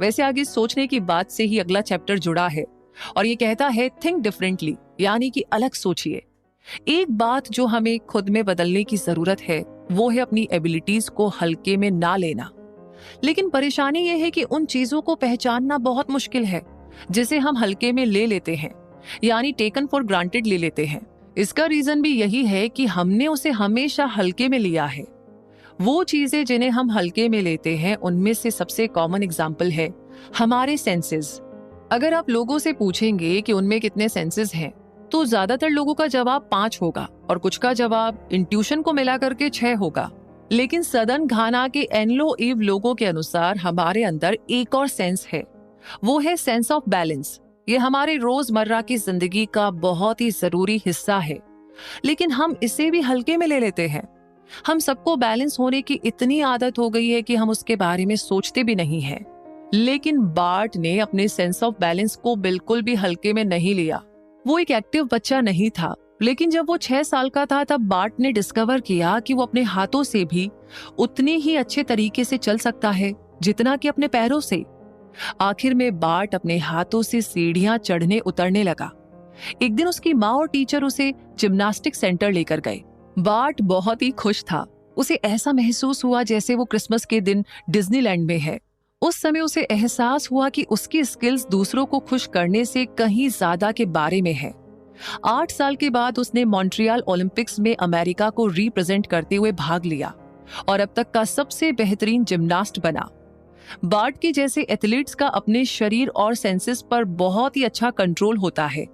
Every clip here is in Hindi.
वैसे आगे सोचने की बात से ही अगला चैप्टर जुड़ा है और ये कहता है थिंक डिफरेंटली, यानी कि अलग सोचिए। एक बात जो हमें खुद में बदलने की जरूरत है वो है अपनी एबिलिटीज को हल्के में ना लेना। लेकिन परेशानी ये है कि उन चीजों को पहचानना बहुत मुश्किल है जिसे हम हल्के में ले लेते हैं, यानी टेकन फॉर ग्रांटेड ले लेते हैं। इसका रीजन भी यही है कि हमने उसे हमेशा हल्के में लिया है। वो चीजें जिन्हें हम हल्के में लेते हैं उनमें से सबसे कॉमन एग्जाम्पल है हमारे सेंसेस। अगर आप लोगों से पूछेंगे कि उनमें कितने सेंसेस हैं, तो ज्यादातर लोगों का जवाब 5 होगा और कुछ का जवाब इंट्यूशन को मिला करके 6 होगा। लेकिन सदन घाना के एनलो ईव लोगों के अनुसार हमारे अंदर एक और सेंस है, वो है सेंस ऑफ बैलेंस। ये हमारे रोजमर्रा की जिंदगी का बहुत ही जरूरी हिस्सा है, लेकिन हम इसे भी हल्के में ले लेते हैं। हम सबको बैलेंस होने की इतनी आदत हो गई है कि हम उसके बारे में सोचते भी नहीं हैं। लेकिन बार्ट ने अपने सेंस ऑफ बैलेंस को बिल्कुल भी हल्के में नहीं लिया। वो एक एक्टिव बच्चा नहीं था, लेकिन जब वो 6 साल का था तब बार्ट ने डिस्कवर किया कि वो अपने हाथों से भी उतने ही अच्छे तरीके से चल सकता है जितना कि अपने पैरों से। आखिर में बार्ट अपने हाथों से सीढ़ियां चढ़ने उतरने लगा। एक दिन उसकी माँ और टीचर उसे जिम्नास्टिक सेंटर लेकर गए। बार्ट बहुत ही खुश था। उसे ऐसा महसूस हुआ जैसे वो क्रिसमस के दिन डिज्नीलैंड में है। उस समय उसे एहसास हुआ कि उसकी स्किल्स दूसरों को खुश करने से कहीं ज्यादा के बारे में है। 8 साल के बाद उसने मॉन्ट्रियल ओलंपिक्स में अमेरिका को रिप्रेजेंट करते हुए भाग लिया और अब तक का सबसे बेहतरीन जिम्नास्ट बना। बार्ट के जैसे एथलीट्स का अपने शरीर और सेंसेस पर बहुत ही अच्छा कंट्रोल होता है।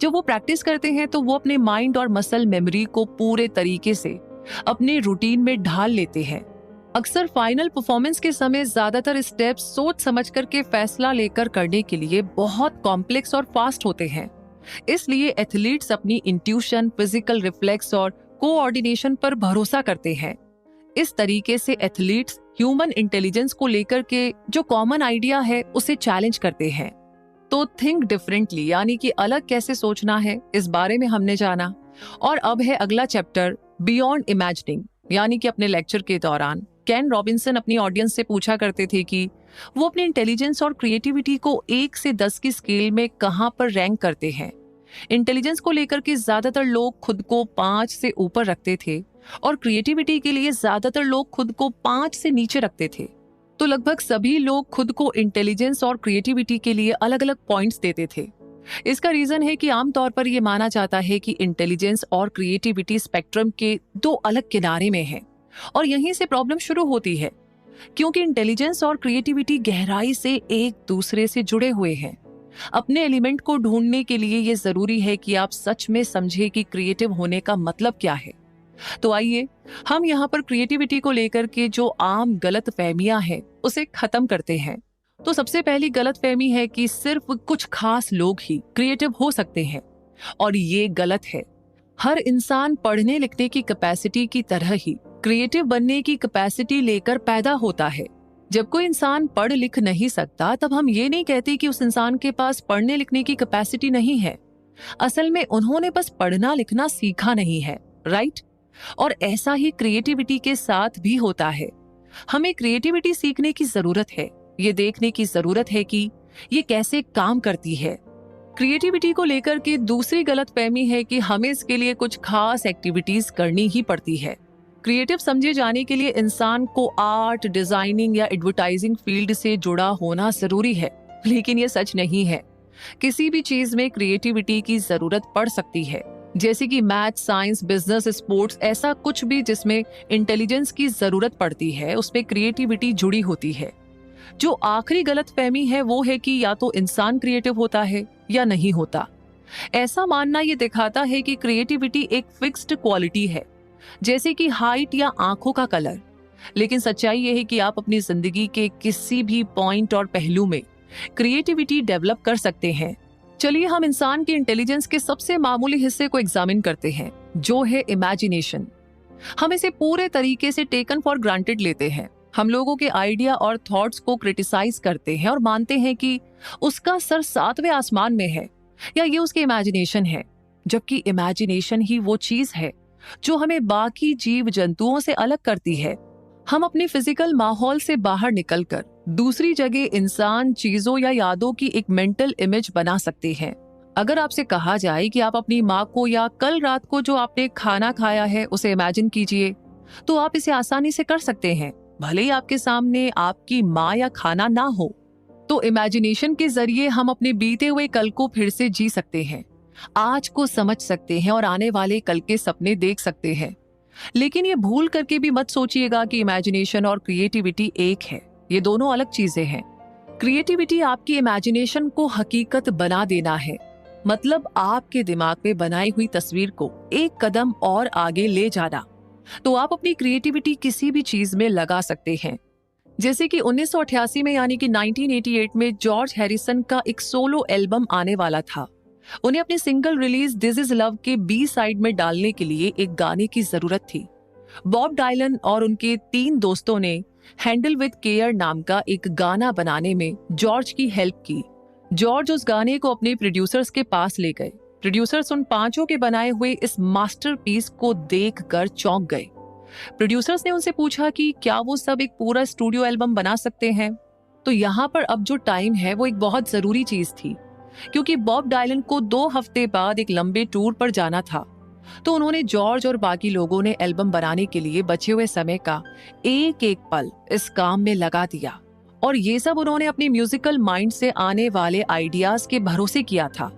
जब वो प्रैक्टिस करते हैं तो वो अपने माइंड और मसल मेमोरी को पूरे तरीके से अपने रूटीन में ढाल लेते हैं। अक्सर फाइनल परफॉर्मेंस के समय ज्यादातर स्टेप्स सोच समझ कर के फैसला लेकर करने के लिए बहुत कॉम्प्लेक्स और फास्ट होते हैं। इसलिए एथलीट्स अपनी इंट्यूशन, फिजिकल रिफ्लेक्स और कोऑर्डिनेशन पर भरोसा करते हैं। इस तरीके से एथलीट्स ह्यूमन इंटेलिजेंस को लेकर के जो कॉमन आइडिया है उसे चैलेंज करते हैं। तो थिंक डिफरेंटली, यानी कि अलग कैसे सोचना है, इस बारे में हमने जाना। और अब है अगला चैप्टर बियॉन्ड इमेजिनिंग, यानी कि अपने लेक्चर के दौरान केन रॉबिन्सन अपनी ऑडियंस से पूछा करते थे कि वो अपनी इंटेलिजेंस और क्रिएटिविटी को 1 से 10 की स्केल में कहां पर रैंक करते हैं। इंटेलिजेंस को लेकर के ज्यादातर लोग खुद को 5 से ऊपर रखते थे और क्रिएटिविटी के लिए ज्यादातर लोग खुद को 5 से नीचे रखते थे। तो लगभग सभी लोग खुद को इंटेलिजेंस और क्रिएटिविटी के लिए अलग अलग पॉइंट्स देते थे। इसका रीजन है कि आमतौर पर यह माना जाता है कि इंटेलिजेंस और क्रिएटिविटी स्पेक्ट्रम के 2 अलग किनारे में है और यहीं से प्रॉब्लम शुरू होती है, क्योंकि इंटेलिजेंस और क्रिएटिविटी गहराई से एक दूसरे से जुड़े हुए हैं। अपने एलिमेंट को ढूंढने के लिए यह जरूरी है कि आप सच में समझे कि क्रिएटिव होने का मतलब क्या है। तो आइए हम यहाँ पर क्रिएटिविटी को लेकर के जो आम गलत फहमियां हैं उसे खत्म करते हैं। तो सबसे पहली गलत फहमी है कि सिर्फ कुछ खास लोग ही क्रिएटिव हो सकते हैं, और ये गलत है। हर इंसान पढ़ने लिखने की कैपेसिटी की तरह ही क्रिएटिव बनने की कैपेसिटी लेकर पैदा होता है। जब कोई इंसान पढ़ लिख नहीं सकता तब हम ये नहीं कहते कि उस इंसान के पास पढ़ने लिखने की कैपेसिटी नहीं है। असल में उन्होंने बस पढ़ना लिखना सीखा नहीं है, राइट? और ऐसा ही क्रिएटिविटी के साथ भी होता है। हमें क्रिएटिविटी सीखने की जरूरत है, ये देखने की जरूरत है कि ये कैसे काम करती है। क्रिएटिविटी को लेकर के दूसरी गलतफहमी है कि हमें इसके लिए कुछ खास एक्टिविटीज करनी ही पड़ती है। क्रिएटिव समझे जाने के लिए इंसान को आर्ट, डिजाइनिंग या एडवर्टाइजिंग फील्ड से जुड़ा होना जरूरी है, लेकिन ये सच नहीं है। किसी भी चीज में क्रिएटिविटी की जरूरत पड़ सकती है, जैसे कि मैथ, साइंस, बिजनेस, स्पोर्ट्स, ऐसा कुछ भी जिसमें इंटेलिजेंस की जरूरत पड़ती है उसमें क्रिएटिविटी जुड़ी होती है। जो आखिरी गलतफहमी है वो है कि या तो इंसान क्रिएटिव होता है या नहीं होता। ऐसा मानना ये दिखाता है कि क्रिएटिविटी एक फिक्स्ड क्वालिटी है, जैसे कि हाइट या आंखों का कलर। लेकिन सच्चाई ये है कि आप अपनी जिंदगी के किसी भी पॉइंट और पहलू में क्रिएटिविटी डेवलप कर सकते हैं। चलिए हम इंसान के इंटेलिजेंस के सबसे मामूली हिस्से को एग्जामिन करते हैं, जो है इमेजिनेशन। हम इसे पूरे तरीके से टेकन फॉर ग्रांटेड लेते हैं। हम लोगों के आइडिया और थॉट्स को क्रिटिसाइज करते हैं और मानते हैं कि उसका सर 7वें आसमान में है या ये उसकी इमेजिनेशन है, जबकि इमेजिनेशन ही वो चीज है जो हमें बाकी जीव जंतुओं से अलग करती है। हम अपने फिजिकल माहौल से बाहर निकलकर दूसरी जगह इंसान चीजों या यादों की एक मेंटल इमेज बना सकते हैं। अगर आपसे कहा जाए कि आप अपनी माँ को या कल रात को जो आपने खाना खाया है उसे इमेजिन कीजिए, तो आप इसे आसानी से कर सकते हैं, भले ही आपके सामने आपकी माँ या खाना ना हो। तो इमेजिनेशन के जरिए हम अपने बीते हुए कल को फिर से जी सकते हैं, आज को समझ सकते हैं और आने वाले कल के सपने देख सकते हैं। लेकिन ये भूल करके भी मत सोचिएगा कि इमेजिनेशन और क्रिएटिविटी एक है, ये दोनों अलग चीजें हैं। क्रिएटिविटी आपकी इमेजिनेशन को हकीकत बना देना है, मतलब आपके दिमाग में बनाई हुई तस्वीर को एक कदम और आगे ले जाना। तो आप अपनी क्रिएटिविटी किसी भी चीज में लगा सकते हैं। जैसे कि 1988 में यानी कि 1988 में जॉर्ज हैरिसन का एक सोलो एल्बम आने वाला था। उन्हें अपने single release this is love के बी साइड में डालने के लिए एक गाने की जरूरत थी। बॉब डायलन और उनके 3 दोस्तों ने हैंडल विद केयर नाम का एक गाना बनाने में जॉर्ज की हेल्प की। जॉर्ज उस गाने को अपने प्रोड्यूसर्स के पास ले गए। प्रोड्यूसर्स उन 5 के बनाए हुए इस मास्टरपीस को देखकर चौंक गए। प्रोड्यूसर्स ने उनसे पूछा कि क्या वो सब एक पूरा स्टूडियो एल्बम बना सकते हैं। तो यहाँ पर अब जो टाइम है वो एक बहुत जरूरी चीज थी, क्योंकि बॉब डायलन को 2 हफ्ते बाद एक लंबे टूर पर जाना था। तो उन्होंने जॉर्ज और बाकी लोगों ने एल्बम बनाने के लिए बचे हुए समय का एक एक पल इस काम में लगा दिया, और ये सब उन्होंने अपने म्यूजिकल माइंड से आने वाले आइडियाज के भरोसे किया था।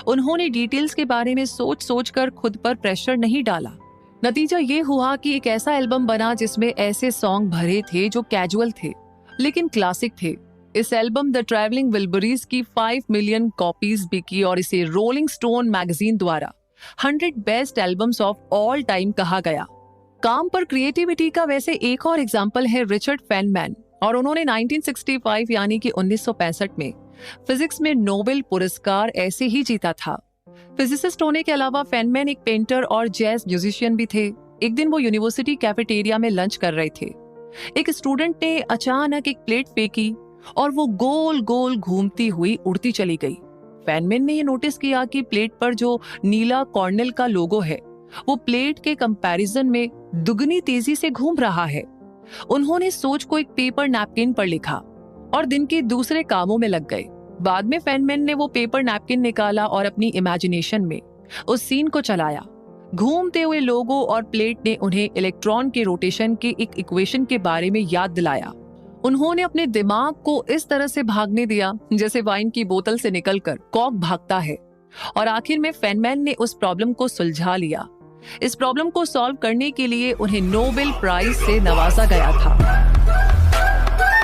उन्होंने डिटेल्स के बारे में सोच सोच कर खुद पर प्रेशर नहीं डाला। नतीजा ये हुआ कि एक ऐसा एल्बम बना जिसमें ऐसे सॉन्ग भरे थे जो कैजुअल थे लेकिन क्लासिक थे। इस एल्बम द ट्रैवलिंग विल्बरीज की 5 मिलियन कॉपीज बिकी और इसे रोलिंग स्टोन मैगजीन द्वारा 100 best albums of all time कहा गया। काम पर क्रिएटिविटी का वैसे एक और एग्जाम्पल है रिचर्ड फेनमैन, और उन्होंने 1965 यानी कि 1965 में फिजिक्स में नोबेल पुरस्कार ऐसे ही जीता था। फिजिसिस्ट होने के अलावा फेनमैन एक पेंटर और जैज म्यूजिशियन भी थे। एक दिन वो यूनिवर्सिटी कैफेटेरिया में लंच कर रहे थे। एक स्टूडेंट ने अचानक एक प्लेट फेंकी और वो गोल गोल घूमती हुई उड़ती चली गई। फेनमैन ने ये नोटिस किया कि प्लेट पर जो नीला कॉर्नेल का लोगो है वो प्लेट के कंपैरिजन में दुगनी तेजी से घूम रहा है। उन्होंने सोच को एक पेपर नैपकिन पर लिखा और दिन के दूसरे कामों में लग गए। बाद में फेनमैन ने वो पेपर नैपकिन निकाला और अपनी इमेजिनेशन में उस सीन को चलाया। घूमते हुए लोगो और प्लेट ने उन्हें इलेक्ट्रॉन के रोटेशन के एक इक्वेशन के बारे में याद दिलाया। उन्होंने अपने दिमाग को इस तरह से भागने दिया जैसे वाइन की बोतल से निकलकर कॉक भागता है, और आखिर में फेनमैन ने उस प्रॉब्लम को सुलझा लिया। इस प्रॉब्लम को सॉल्व करने के लिए उन्हें नोबेल प्राइज से नवाजा गया था।